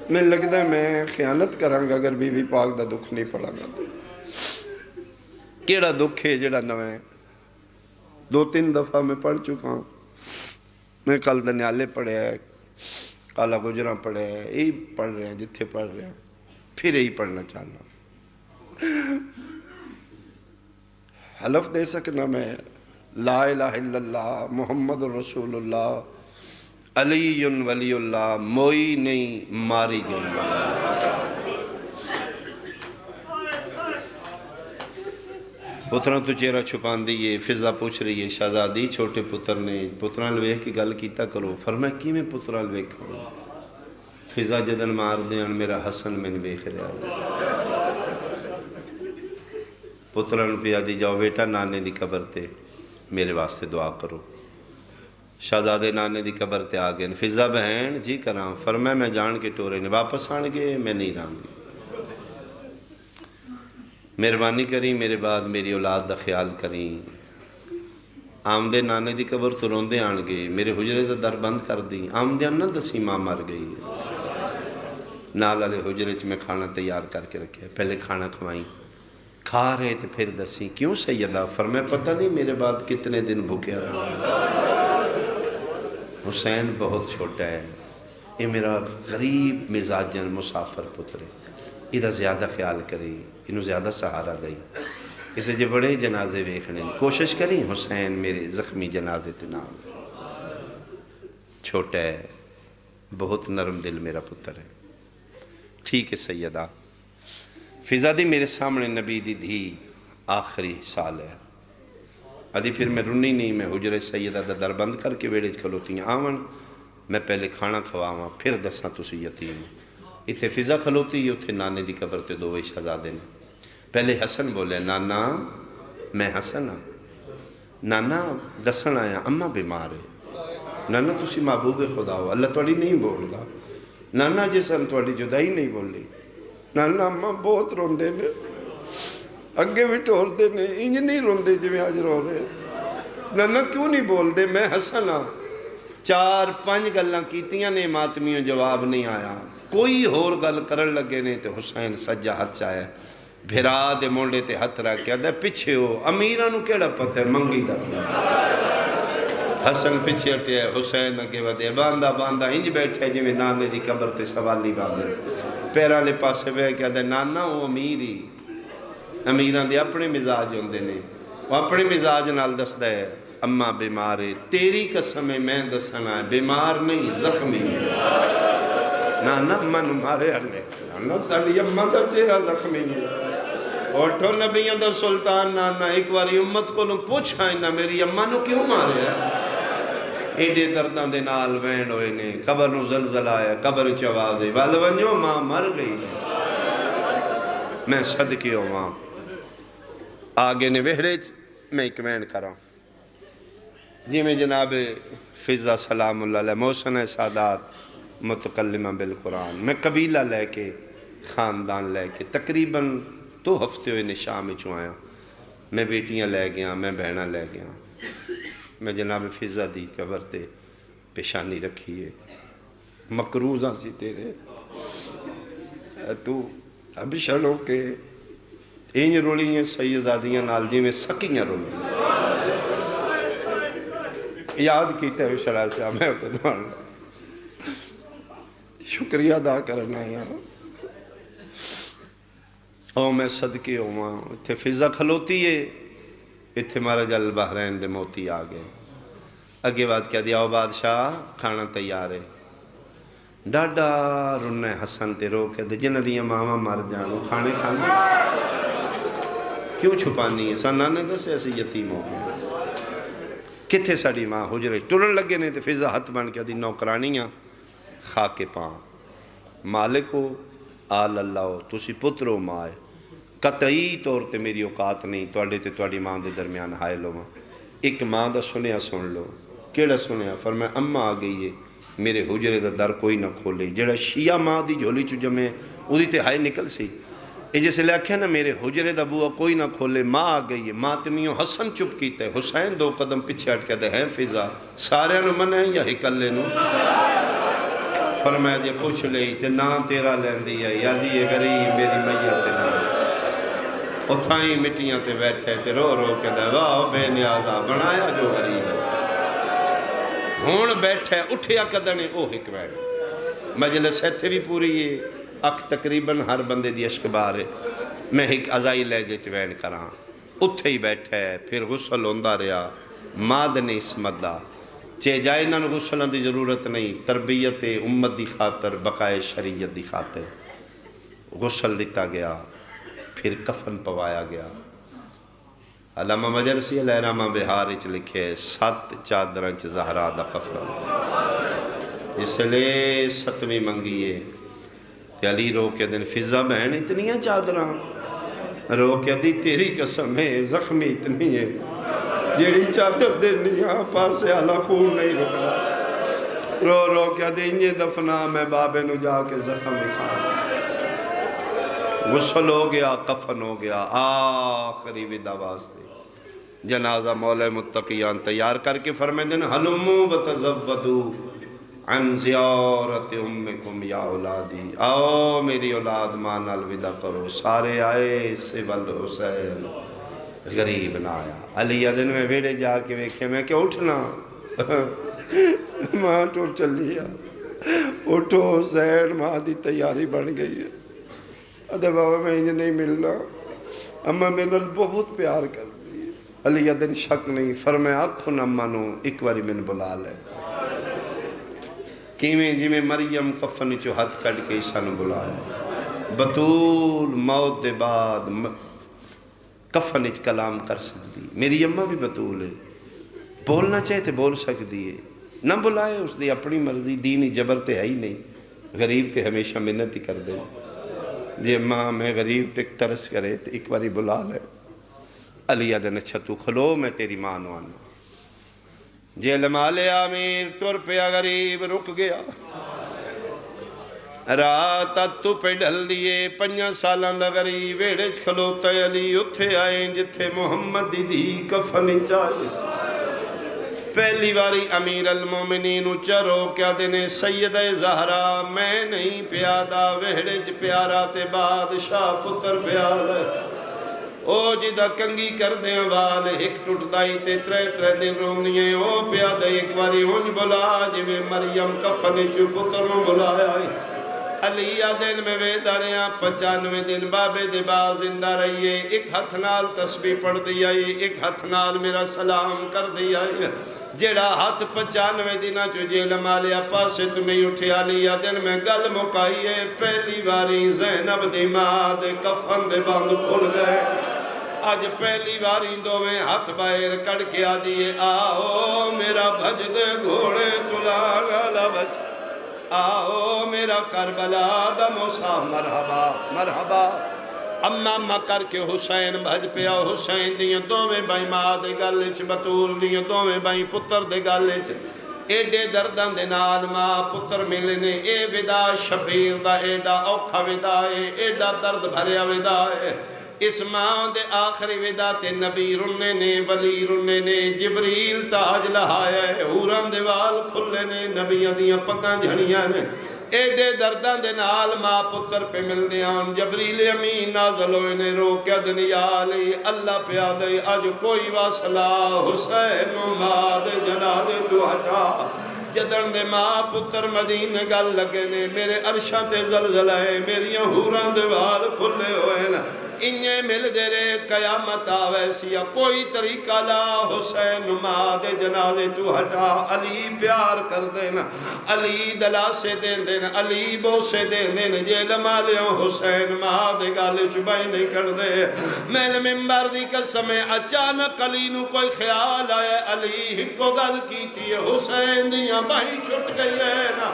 میں لگتا ہے میں خیانت کرانگا اگر بی بی پاک دا دکھ نہیں پڑھا گا، کیڑا دکھ ہے جڑا نویں، 2-3 دفعہ میں پڑھ چکا ہوں، میں کل دنیالے پڑھے ہیں، کالا گجرہ پڑھے ہیں، یہی پڑھ رہے ہیں جتھے پڑھ رہے ہیں، پھر یہی پڑھنا چاہنا، حلف دے سکنا میں لا الہ الا اللہ محمد رسول اللہ علی ولی اللہ، موئی نہیں ماری گئی، پتران تو چہرہ چھپان دیئے، فضا پوچھ رہی ہے شہزادی چھوٹے پتر نے، پتران لوے کی گل کیتا کرو، فرمایا کی میں پتران لوے کرو، فضا جدن مار دیان میرا حسن میں بیخ رہا ہے، پتران پیا دی جاؤ بیٹا نانے دی قبر تے میرے واسطے دعا کرو، شہزادے نانے دی قبر تے آگئے، فضا بہن جی کرام، فرمایا میں جان کے ٹورے نے واپس آن گئے، میں نہیں رہاں گی، مہربانی کریں میرے بعد میری اولاد دا خیال کریں، آمدے نانے دی قبر تو روندے آن گئے، میرے حجرے دا در بند کر دیں، آمدے نہ دسی ماں مر گئی، نال والے حجرے چ میں کھانا تیار کر کے رکھے، پہلے کھانا کھوائیں، کھا رہے تو پھر دسی، کیوں سیدہ؟ فرمایا پتہ نہیں میرے بعد کتنے دن بھوکے رہا، حسین بہت چھوٹا ہے، یہ میرا غریب مزاجن مسافر پتر ہے، ادھا زیادہ خیال کریں، انہوں زیادہ سہارا دیں، اسے جو بڑے جنازے ویکھنے کوشش کریں، حسین میرے زخمی جنازے تے نام، چھوٹا ہے، بہت نرم دل میرا پتر ہے، ٹھیک ہے سیدہ، فضا دی میرے سامنے نبی دی دھی آخری سال ہے، ادھی پھر میں رنی نہیں، میں حجر سیدہ دا در بند کر کے ویڑے کھلوتی ہیں، آون میں پہلے کھانا کھواواں پھر دساں تسی یتیم، اتھے فضا کھلوتی ہے، اتھے نانے دی قبر تے دووے شہزادے نے، پہلے حسن بولے نانا میں حسن ہاں، نانا دسن آیا اماں بیمار ہے، نانا تسی محبوب خدا ہو، اللہ تھوڑی نہیں بولدا، نانا جسن تھوڑی جدائی نہیں بولی، نانا اماں بہت روندے نے، اگے بھی ٹور دے نے، انج نہیں روندے جو میں آج رو رہے، نانا کیوں نہیں بول دے؟ میں حسنا 4-5 گلاں کیتیاں نے ماتمیوں جواب نہیں آیا، کوئی ہور گل کرن لگے نے تے حسین سجا ہاتھ چاہے بھرا دے مونڈے تے ہاتھ رکھ کے دے پیچھے ہو، امیرانو کیڑا پتہ ہے منگی دا کیا؟ حسن پیچھے ہٹے حسین اگے ودے باندھا باندھا انج بیٹھے جی میں نانے دی قبر تے سوالی باندھے پیران لے پاسے بے کیا دے نانا وہ امیری امیران دے اپنے مزاج ہوندے نے وہ اپنے مزاج نال دس دے اماں بیمار ہے، تیری قسم میں دسنا ہے بیمار نہیں زخمی نانا اماں نو مارے ہلے نانا ساڑی اماں دا چہرہ زخمی ہے اوٹھو نبیوں دا سلطان نانا ایک باری امت کو پوچھ آئینا میری اماں نو کیوں مارے ہیں ایڈے دردان دے نال وین ہوئے نے قبر نو زلزل آیا قبر چوازے والونیوں ماں مر گئی نے میں صدقے ہوں ماں آگے نے وہڑے میں ایک وین کرا جی میں جناب فضہ سلام اللہ علیہ محسن سادات متکلمہ بالقرآن میں قبیلہ لے کے خاندان لے کے تقریباً 2 ہفتے ہوئے نے شام چوں آیا میں بیٹیاں لے گیا میں بہنہ لے گیا میں جناب فضہ دی قبر تے پیشانی رکھی ہے مقروضاں سی تیرے تو اب شڑوں کے اینج رولی ہیں سیدزادیاں نال جی میں سکیاں رولی یاد کیتے ہوئے شرح سے ہمیں ہوتے دوان شکریہ ادا کرنا ہے او میں صدقے ہوں اتھے فضہ کھلوتی ہے اتھے مارا جل بحرین دے موتی آگئے اگے بات کیا دیا او بادشاہ کھانا تیار ہے ڈاڈا رنہ حسن تے رو کے دے جنہ دیا ماما مر جانو کھانے کھانے کیوں چھپانی ہے سنانے دس ایسے یتیم ہو گئے کتھے ساڑی ماں حجرے ٹرن لگے نے تے فضہ ہاتھ بن کے دی نوکرانیاں خاک پاں مالکو آل اللہ ہو تسی پترو مائے قطعی طور تے میری اوقات نہیں توڑے تے توڑی ماں دے درمیان ہائے لو ماں ایک ماں دا سنیا سن لو کیڑا سنیا فرمایا اماں آ گئی ہے میرے حجرے دا در کوئی نہ کھولے جڑا شیعہ ماں دی جھولی چو جمیں او دی تے ہائے نکل سی اے جیسے لے آکھیا نا میرے حجرے دا بوا کوئی نہ کھولے ماں آ گئی ہے ماتمیوں حسن چپ کیتا ہے حسین 2 قدم پیچھے ہٹ کے دے ہیں فضہ سارے نو من ہے یا ہکلے نو فرمایا جے پوچھ لئی تے نا تیرا لیندی ہے یادی ہے غریب میری میت تے نا اتھائیں مٹیاں تے بیٹھے تے رو رو کے دے واہ بے نیازہ بنایا جو غریب ہے ہون بیٹھے اٹھیا کدنے او حکمین مجلس ہے تھے بھی پوری یہ اک تقریباً ہر بندے دی عشق بار ہے میں ایک ازائی لہجے چوین کراں اتھے ہی بیٹھے پھر غسل ہوندہ رہا مادن اسمت دا چے جائے نہ غسلوں دی ضرورت نہیں تربیت امت دی خاطر بقائے شریعت دی خاطر غسل دیتا گیا پھر کفن پوایا گیا علامہ مجرسی الہرامہ بہار اچ لکھے 7 چادرانچ زہرا دا کفن اس لئے 7ویں منگیے تے علی رو کے دن فضہ بہن اتنی چادراں رو کے دی تیری قسم ہے زخمی اتنی ہے جیڑی چادر دے نیا پاسے آلہ خون نہیں رکھنا رو رو کے دی انجے دفنا میں بابے نو جا کے زخم دکھا غسل ہو گیا کفن ہو گیا آخری ودا واسطے جنازہ مولا متقیان تیار کر کے فرمائے دن حلمو بتزودو عن زیارت امکم یا اولادی آؤ میری اولاد ماں الوداع کرو سارے آئے سول حسین غریب نہ آیا علی دن میں ویڑے جا کے ویکھے میں کہ اٹھنا ماں ٹور چلیا اٹھو حسین ماں دی تیاری بن گئی ہے ادھے بابا میں انہیں نہیں ملنا اماں میں نل بہت پیار کر دی علی دن شک نہیں فرمایا آکھن اماں نو ایک باری میں بلا لے کیویں جی میں مریم کفن چو ہاتھ کٹ کے عیسیٰ نو بلایا بطول موت دے بعد کفن اچ کلام کر سکتی میری اماں بھی بطول ہے بولنا چاہے تے بول سکتی ہے نہ بلائے اس دی اپنی مرضی دینی جبر تے ہے ہی نہیں غریب تے ہمیشہ منت ہی کر دے جی اماں میں غریب تے ترس کرے تے ایک باری بلا لے علی آدھے چھتو کھلو میں تیری ماں نو آنا جیلمال آمیر ٹر پیا غریب رک گیا رات تو پہ ڈھل دیے 5 سالان دا غریب ویڑے کھلوتا علی اتھے آئیں جتھے محمد دی کفن چاہے پہلی باری امیر المومنین چرو کیا دینے سید زہرا میں نہیں پیادا ویڑے پیارا تے بادشاہ پتر پیادا او جدہ کنگی کر دیں وال ایک ٹوٹ دائی تے 3 دن رومنی او پیادہ ایک باری ہونی بلا جویں مریم کفن چو پتر نو بلایا علی دن میں ویداریاں 95 دن بابے دے باز زندہ رہیے ایک ہتھ نال تسبیح پڑھ دیا ایک ہتھ نال میرا سلام کر دیا جیڑا ہاتھ 95 دنہ جو جیل مالیا پاسے تو نہیں اٹھے علی دن میں گل مکائیے پہلی باری زینب دی ماں دے کفن دے باندھ کھل گئے آج پہلی باری دو میں ہاتھ باہر کڑ کے آدھیے آؤ میرا بھج دے گھوڑے تلانا لبچ آؤ میرا کربلا دا موسیٰ مرحبا مرحبا اماں کر کے حسین بھج پیا حسین دیاں دوویں بائی ماں دے گالچ بطول دیاں دوویں بائی پتر دے گالچ ایڈے دردان دے نال ماں پتر ملنے اے ودا شبیر دا ایڈا اوکھا ودا ہے ایڈا درد بھریا ودا ہے اس ماں دے آخری ودا تے نبی رننے نے ولی رننے نے جبریل تاج لہایا ہے حوران دے وال کھلے نے نبیاں دیاں پکاں جھڑیاں نے ایڈے دردان دے نال ماں پتر پہ مل دیاں جبریل امین نازل ہوئے نے روکیا دنیا علی اللہ پیا دے آج کوئی واسلہ حسین و ماں دے جنازے تو ہٹا جدن دے ماں پتر مدینے گل لگے نے میرے عرشاں تے زلزلہ ہے میریاں حوران دے وال کھلے ہوئے نا انہیں مل دے رے قیامت آویسیا کوئی طریقہ لا حسین ماں دے جنازے تو ہٹا علی پیار کر دینا علی دلا سے دین دینا علی بو سے دین دینا جیل مالیوں حسین ماں دے گالے چبائی نہیں کر دے میل ممبر دی قسم اچانک علی نو کوئی خیال آئے علی ہکو گل کی تھی حسین دیاں بائی چھٹ گئی ہے نا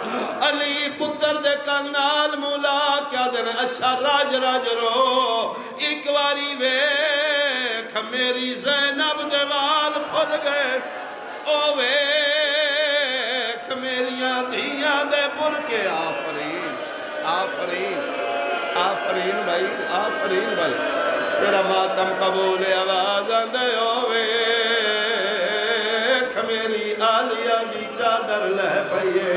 علی پتر دے کنال مولا کیا دینا اچھا راج راج رو ایک واری ویکھ میری زینب دے وال پھل گئے او ویکھ میریاں دھیاں دے برکے آفرین آفرین آفرین بھائی آفرین بھائی تیرا ماتم قبول آواز آندے او ویکھ میری آلیہ دی چادر لہ پئیے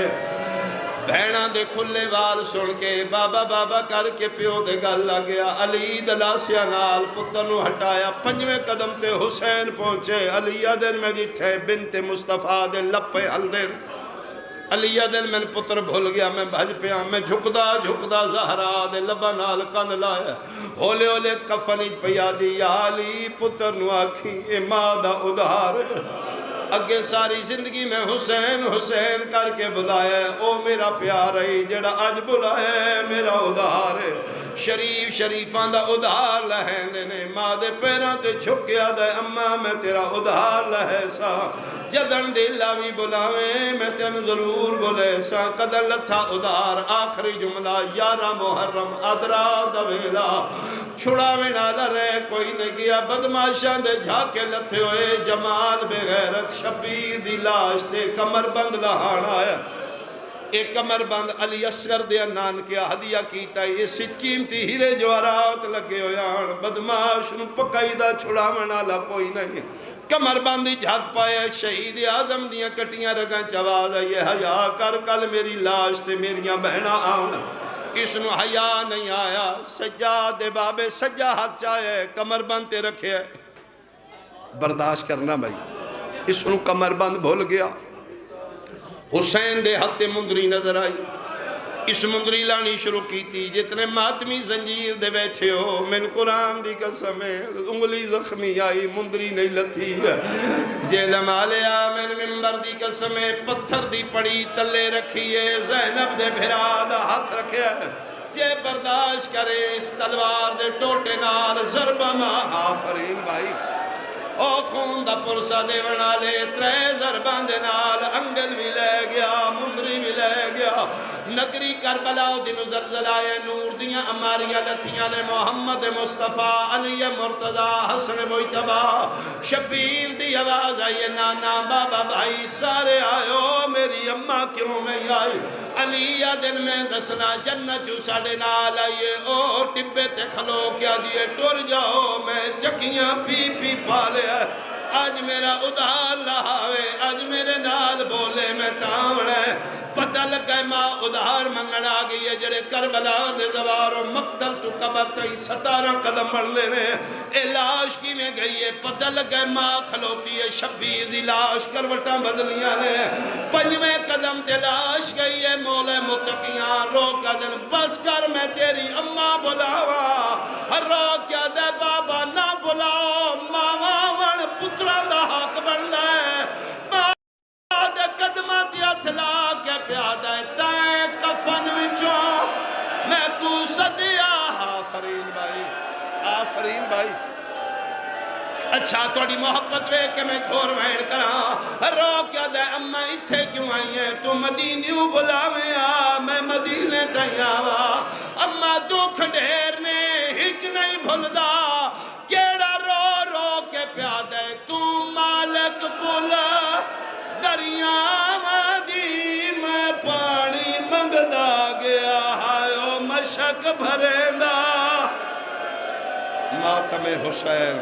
بھیڑاں دے کھلے وال سن کے بابا بابا کر کے پیو دے گل لگیا علی دلاسیا نال پتر نو ہٹایا 5ویں قدم تے حسین پہنچے علی دن میں ڈٹھے بنت مصطفیٰ دے لپے ہلدن علی دن میں پتر بھول گیا میں بھج پیا میں جھکدا زہرا دے لبا نال کن لایا ہولے ہولے کفنی پیا دی یا علی پتر نو آکھی اے ماں دا ادھار اگے ساری زندگی میں حسین حسین کر کے بلایا او میرا پیار ہے جڑا آج بلایا میرا ادھار ہے شریف شریفان دا ادھار لہن دینے ماں دے پیران تے چھکیا دے اماں میں تیرا ادھار لہے سا جدن دل لاوی بلاویں میں تین ضرور بولے سا قدر لتھا ادھار آخری جملہ 11 محرم ادرا دویلا چھڑاویں نالا رہے کوئی نہیں گیا بدماشاں دے جھاکے لتھے ہوئے جمال بغیرت شبیر دی لاش تے کمر بند لہان آیا ایک کمر بند علی اصغر دے نان کیا ہدیہ کیتا ہے یہ سچ قیمتی ہیرے جوارات لگے ہویاں بدماش نو پکائی دا چھڑاویں نالا کوئی نہیں کمر باندھی جھات پایا شہید اعظم دیاں کٹیاں رگاں چواز یہ حیا کر کل میری لاش تے میریاں بہنا آؤنا اس نو حیا نہیں آیا سجاد بابے سجا ہاتھ چاہے کمر بند تے رکھے برداشت کرنا بھائی اس نو کمر بند بھول گیا حسین دے ہاتھ مندری نظر آئی اس مندری لانی شروع کی تھی جتنے ماتمی زنجیر دے بیٹھے ہو میں قرآن دی قسم ہے انگلی زخمی آئی مندری نہیں لتھی جیلم آلیا میں ممبر دی قسم ہے پتھر دی پڑی تلے رکھیے زینب دے بھراد ہاتھ رکھے جے برداشت کرے اس تلوار دے ٹوٹے نال ضربہ ماں آفرین بھائی او خون دا پرسا دے ونالے 3 ضرباں دے نال انگل بھی لے گیا مندری بھی لے گیا نگری کربلا دنو زلزلائے نور دیاں اماریاں لتھیاں نے محمد مصطفیٰ علی مرتضی حسن مجتبہ شبیر دی آواز آئی نانا بابا بھائی سارے آئے میری اماں کیوں میں آئی علی دن میں دسنا جنت جو ساڑے نال آئیے او ٹبے تے کھلو کیا دیئے ٹور جاؤ میں چکیاں پی پالے آج میرا ادھار لہاوے آج میرے نال بولے میں تاوڑے پتہ لگا ماں ادھار منگن آگئی ہے جڑے کربلا دے زوارو مقتل تو قبر تئی 17 قدم بڑھ لینے اے لاش کی میں گئی ہے پتہ لگا ماں کھلوتی ہے شبیر دی لاش کروٹاں بدلیاں نے 5ویں قدم تے لاش گئی ہے مولا متقیاں روکا دن بس کر میں تیری اماں بلاوا روکیا دے بابا نہ بلاؤ ماما ون پترہ دا حق بڑھ لائے دے قدمہ دیا تھلا کے پیادہ تائیں کفن وچوں میں کو صدیا آفرین بھائی اچھا توڑی محبت وے کہ میں گھور وین کرا رو کیا دے اممہ اتھے کیوں آئی ہیں تو مدینیوں بلا میں میں مدینے تیاوا اممہ دکھ ڈھیر نے ہک نہیں بھلدا کیڑا رو رو کے پیادہ تو مالک کلا دریاں دی میں پانی منگدا گیا ہائیو مشک بھرے دا ماتم حسین